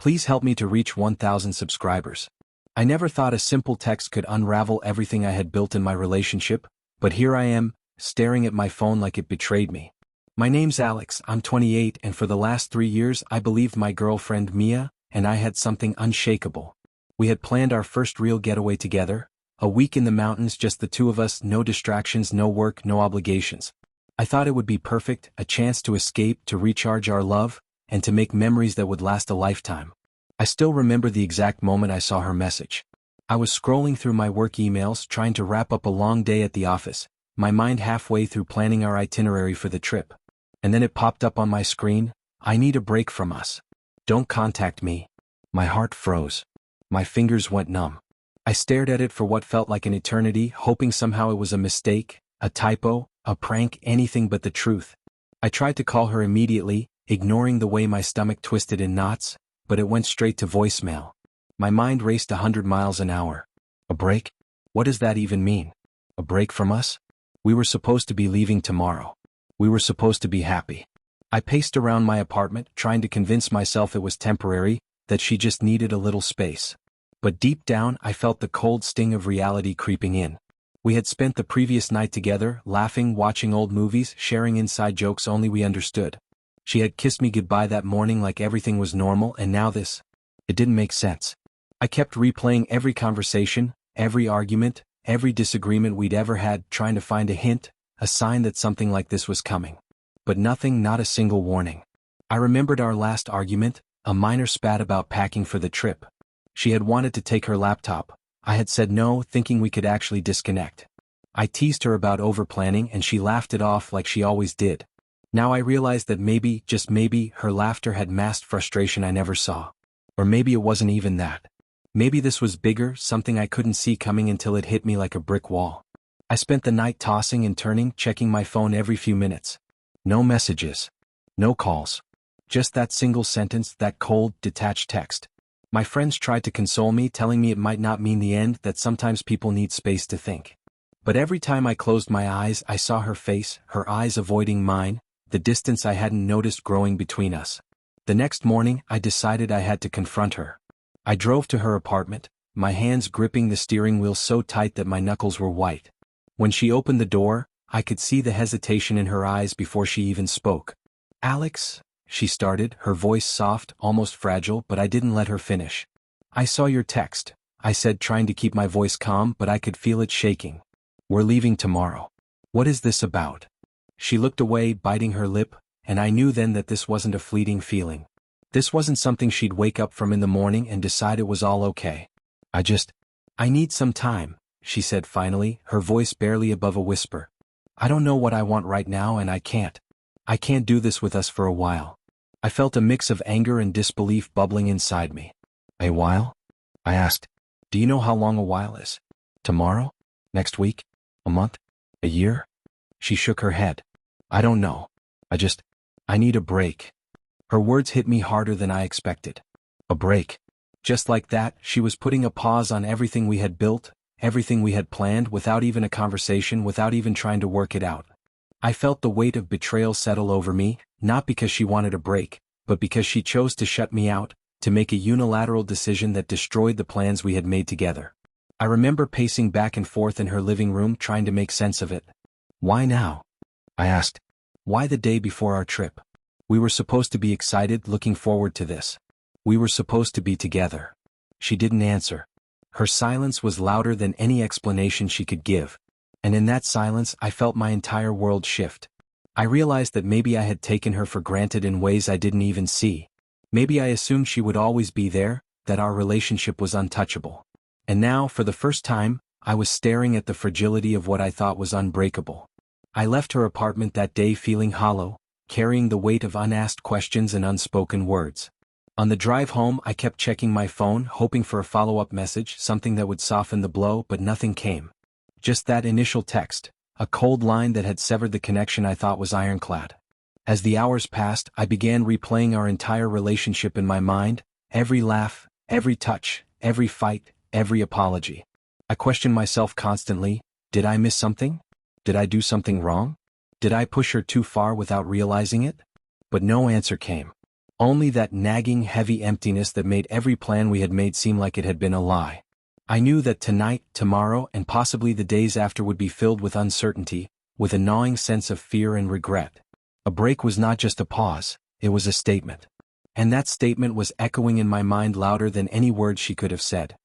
Please help me to reach 1,000 subscribers. I never thought a simple text could unravel everything I had built in my relationship, but here I am, staring at my phone like it betrayed me. My name's Alex, I'm 28, and for the last 3 years I believed my girlfriend Mia and I had something unshakable. We had planned our first real getaway together, a week in the mountains, just the two of us, no distractions, no work, no obligations. I thought it would be perfect, a chance to escape, to recharge our love, and to make memories that would last a lifetime. I still remember the exact moment I saw her message. I was scrolling through my work emails, trying to wrap up a long day at the office, my mind halfway through planning our itinerary for the trip. And then it popped up on my screen: "I need a break from us. Don't contact me." My heart froze. My fingers went numb. I stared at it for what felt like an eternity, hoping somehow it was a mistake, a typo, a prank, anything but the truth. I tried to call her immediately, ignoring the way my stomach twisted in knots, but it went straight to voicemail. My mind raced 100 miles an hour. A break? What does that even mean? A break from us? We were supposed to be leaving tomorrow. We were supposed to be happy. I paced around my apartment, trying to convince myself it was temporary, that she just needed a little space. But deep down I felt the cold sting of reality creeping in. We had spent the previous night together, laughing, watching old movies, sharing inside jokes only we understood. She had kissed me goodbye that morning like everything was normal, and now this. It didn't make sense. I kept replaying every conversation, every argument, every disagreement we'd ever had, trying to find a hint, a sign that something like this was coming. But nothing, not a single warning. I remembered our last argument, a minor spat about packing for the trip. She had wanted to take her laptop. I had said no, thinking we could actually disconnect. I teased her about overplanning and she laughed it off like she always did. Now I realized that maybe, just maybe, her laughter had masked frustration I never saw. Or maybe it wasn't even that. Maybe this was bigger, something I couldn't see coming until it hit me like a brick wall. I spent the night tossing and turning, checking my phone every few minutes. No messages. No calls. Just that single sentence, that cold, detached text. My friends tried to console me, telling me it might not mean the end, that sometimes people need space to think. But every time I closed my eyes, I saw her face, her eyes avoiding mine, the distance I hadn't noticed growing between us. The next morning, I decided I had to confront her. I drove to her apartment, my hands gripping the steering wheel so tight that my knuckles were white. When she opened the door, I could see the hesitation in her eyes before she even spoke. "Alex," she started, her voice soft, almost fragile, but I didn't let her finish. "I saw your text," I said, trying to keep my voice calm, but I could feel it shaking. "We're leaving tomorrow. What is this about?" She looked away, biting her lip, and I knew then that this wasn't a fleeting feeling. This wasn't something she'd wake up from in the morning and decide it was all okay. I need some time," she said finally, her voice barely above a whisper. "I don't know what I want right now, and I can't do this with us for a while." I felt a mix of anger and disbelief bubbling inside me. "A while?" I asked. "Do you know how long a while is? Tomorrow? Next week? A month? A year?" She shook her head. "I don't know. I need a break." Her words hit me harder than I expected. A break. Just like that, she was putting a pause on everything we had built, everything we had planned, without even a conversation, without even trying to work it out. I felt the weight of betrayal settle over me, not because she wanted a break, but because she chose to shut me out, to make a unilateral decision that destroyed the plans we had made together. I remember pacing back and forth in her living room, trying to make sense of it. "Why now?" I asked. "Why the day before our trip? We were supposed to be excited, looking forward to this. We were supposed to be together." She didn't answer. Her silence was louder than any explanation she could give. And in that silence I felt my entire world shift. I realized that maybe I had taken her for granted in ways I didn't even see. Maybe I assumed she would always be there, that our relationship was untouchable. And now, for the first time, I was staring at the fragility of what I thought was unbreakable. I left her apartment that day feeling hollow, carrying the weight of unasked questions and unspoken words. On the drive home, I kept checking my phone, hoping for a follow-up message, something that would soften the blow, but nothing came. Just that initial text, a cold line that had severed the connection I thought was ironclad. As the hours passed, I began replaying our entire relationship in my mind, every laugh, every touch, every fight, every apology. I questioned myself constantly: did I miss something? Did I do something wrong? Did I push her too far without realizing it? But no answer came. Only that nagging, heavy emptiness that made every plan we had made seem like it had been a lie. I knew that tonight, tomorrow, and possibly the days after would be filled with uncertainty, with a gnawing sense of fear and regret. A break was not just a pause, it was a statement. And that statement was echoing in my mind louder than any words she could have said.